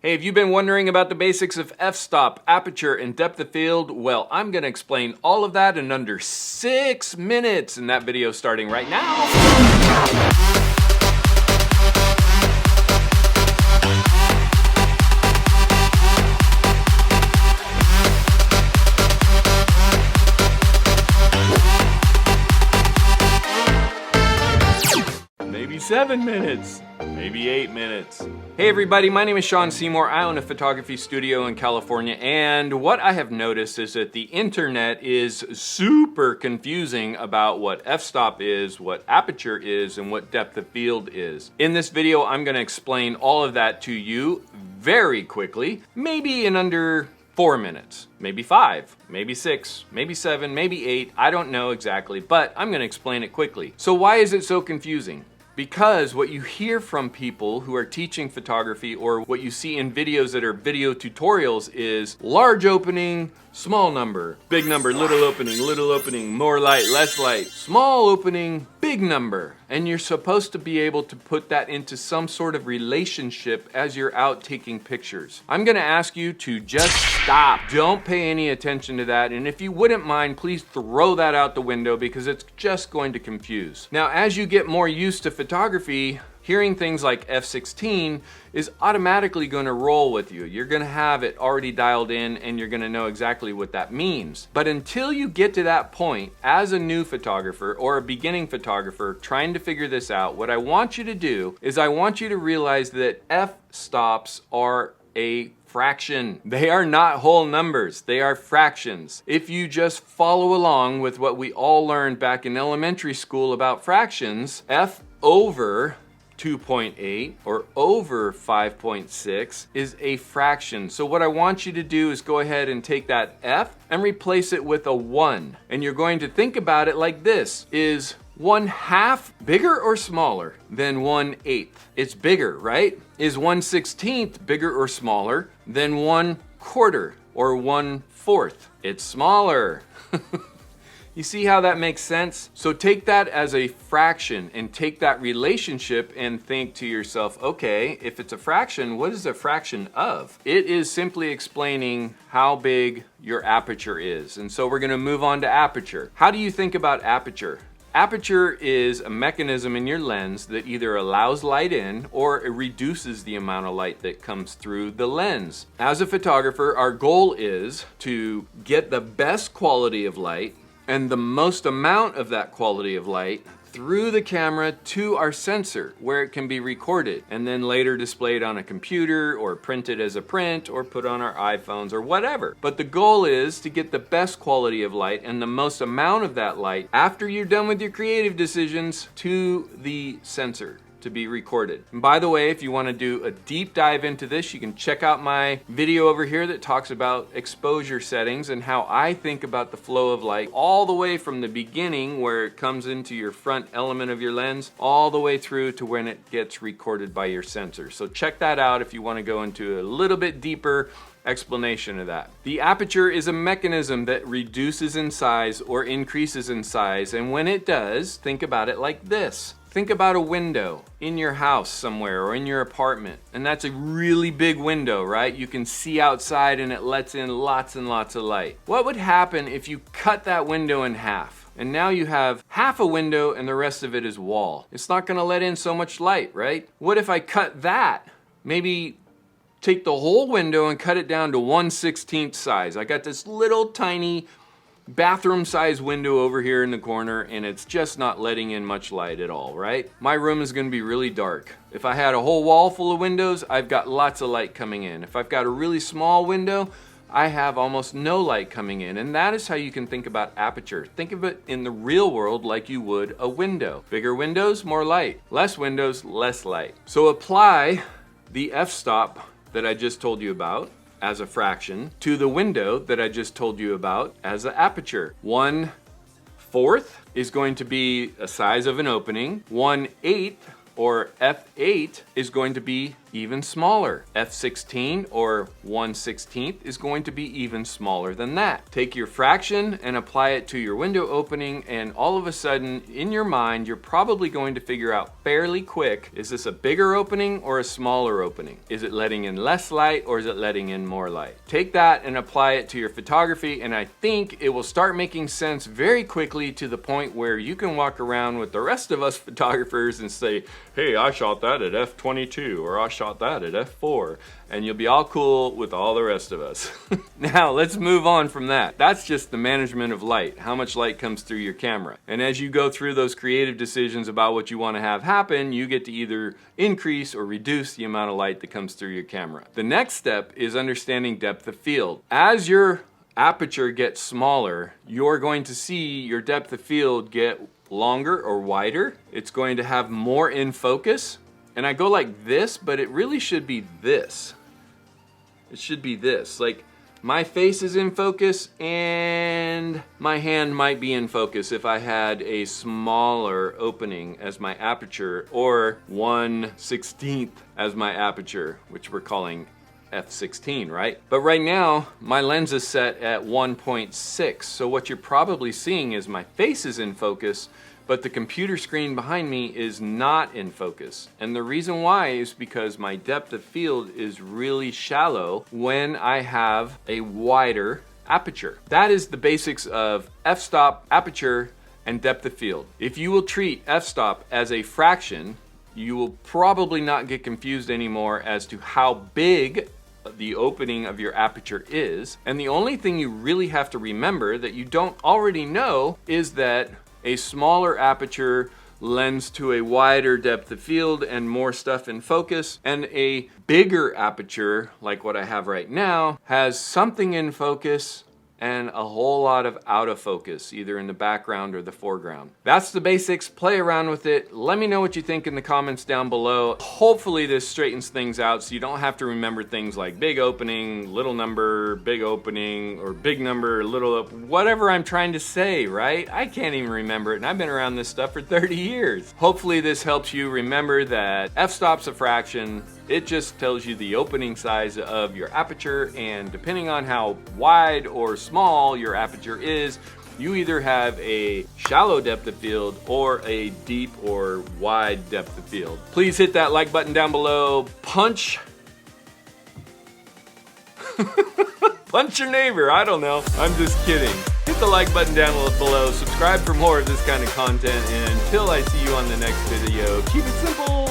Hey, have you been wondering about the basics of f-stop, aperture, and depth of field? Well, I'm going to explain all of that in under 6 minutes, and that video starting right now. Maybe 7 minutes, maybe 8 minutes. Hey everybody, my name is Sean Seymour. I own a photography studio in California, and what I have noticed is that the internet is super confusing about what f-stop is, what aperture is, and what depth of field is. In this video, I'm going to explain all of that to you very quickly, maybe in under 4 minutes, maybe 5, maybe 6, maybe 7, maybe 8, I don't know exactly, but I'm going to explain it quickly. So why is it so confusing? Because what you hear from people who are teaching photography, or what you see in videos that are video tutorials, is large opening, small number, big number, little opening, more light, less light, small opening, big number. And you're supposed to be able to put that into some sort of relationship as you're out taking pictures. I'm gonna ask you to just stop. Don't pay any attention to that. And if you wouldn't mind, please throw that out the window because it's just going to confuse. Now, as you get more used to photography, hearing things like f16 is automatically going to roll with you. You're going to have it already dialed in and you're going to know exactly what that means. But until you get to that point, as a new photographer or a beginning photographer trying to figure this out, what I want you to do is I want you to realize that f-stops are a fraction. They are not whole numbers, they are fractions. If you just follow along with what we all learned back in elementary school about fractions, f over 2.8 or over 5.6 is a fraction. So what I want you to do is go ahead and take that f and replace it with a 1. And you're going to think about it like this. Is 1/2 bigger or smaller than 1/8? It's bigger, right? Is 1/16 bigger or smaller than 1/4 or 1/4? It's smaller. You see how that makes sense? So take that as a fraction and take that relationship and think to yourself, okay, if it's a fraction, what is a fraction of? It is simply explaining how big your aperture is. And so we're gonna move on to aperture. How do you think about aperture? Aperture is a mechanism in your lens that either allows light in or it reduces the amount of light that comes through the lens. As a photographer, our goal is to get the best quality of light and the most amount of that quality of light through the camera to our sensor where it can be recorded and then later displayed on a computer or printed as a print or put on our iPhones or whatever. But the goal is to get the best quality of light and the most amount of that light after you're done with your creative decisions to the sensor to be recorded. And by the way, if you want to do a deep dive into this, you can check out my video over here that talks about exposure settings and how I think about the flow of light all the way from the beginning where it comes into your front element of your lens all the way through to when it gets recorded by your sensor. So check that out if you want to go into a little bit deeper explanation of that. The aperture is a mechanism that reduces in size or increases in size, and when it does, think about it like this. Think about a window in your house somewhere or in your apartment, and that's a really big window, right? You can see outside and it lets in lots and lots of light. What would happen if you cut that window in half? And now you have half a window and the rest of it is wall. It's not gonna let in so much light, right? What if I cut that? Maybe take the whole window and cut it down to 1/16 size. I got this little tiny bathroom size window over here in the corner and it's just not letting in much light at all, right? My room is going to be really dark. If I had a whole wall full of windows, I've got lots of light coming in. If I've got a really small window, I have almost no light coming in. And that is how you can think about aperture. Think of it in the real world like you would a window. Bigger windows, more light. Less windows, less light. So apply the f-stop that I just told you about as a fraction to the window that I just told you about as an aperture. 1/4 is going to be a size of an opening. 1/8 or f8 is going to be even smaller. F16 or 1/16 is going to be even smaller than that. Take your fraction and apply it to your window opening, and all of a sudden in your mind you're probably going to figure out fairly quick, is this a bigger opening or a smaller opening? Is it letting in less light or is it letting in more light? Take that and apply it to your photography, and I think it will start making sense very quickly, to the point where you can walk around with the rest of us photographers and say, hey, I shot that at f/22 or I shot that at f/4, and you'll be all cool with all the rest of us. Now let's move on from that. That's just the management of light, how much light comes through your camera. And as you go through those creative decisions about what you want to have happen, you get to either increase or reduce the amount of light that comes through your camera. The next step is understanding depth of field. As your aperture gets smaller, you're going to see your depth of field get longer or wider. It's going to have more in focus. And I go like this, but it really should be this. It should be this. Like, my face is in focus and my hand might be in focus if I had a smaller opening as my aperture, or 1/16 as my aperture, which we're calling f/16, right? But right now, my lens is set at 1.6, so what you're probably seeing is my face is in focus, but the computer screen behind me is not in focus. And the reason why is because my depth of field is really shallow when I have a wider aperture. That is the basics of f-stop, aperture, and depth of field. If you will treat f-stop as a fraction, you will probably not get confused anymore as to how big the opening of your aperture is. And the only thing you really have to remember that you don't already know is that a smaller aperture lends to a wider depth of field and more stuff in focus, and a bigger aperture, like what I have right now, has something in focus and a whole lot of out of focus, either in the background or the foreground. That's the basics. Play around with it. Let me know what you think in the comments down below. Hopefully this straightens things out so you don't have to remember things like big opening, little number, big opening, or big number, little, whatever I'm trying to say, right? I can't even remember it, and I've been around this stuff for 30 years. Hopefully this helps you remember that f-stop's a fraction. It just tells you the opening size of your aperture, and depending on how wide or small your aperture is, you either have a shallow depth of field or a deep or wide depth of field. Please hit that like button down below. Punch your neighbor, I don't know. I'm just kidding. Hit the like button down below. Subscribe for more of this kind of content, and until I see you on the next video, keep it simple.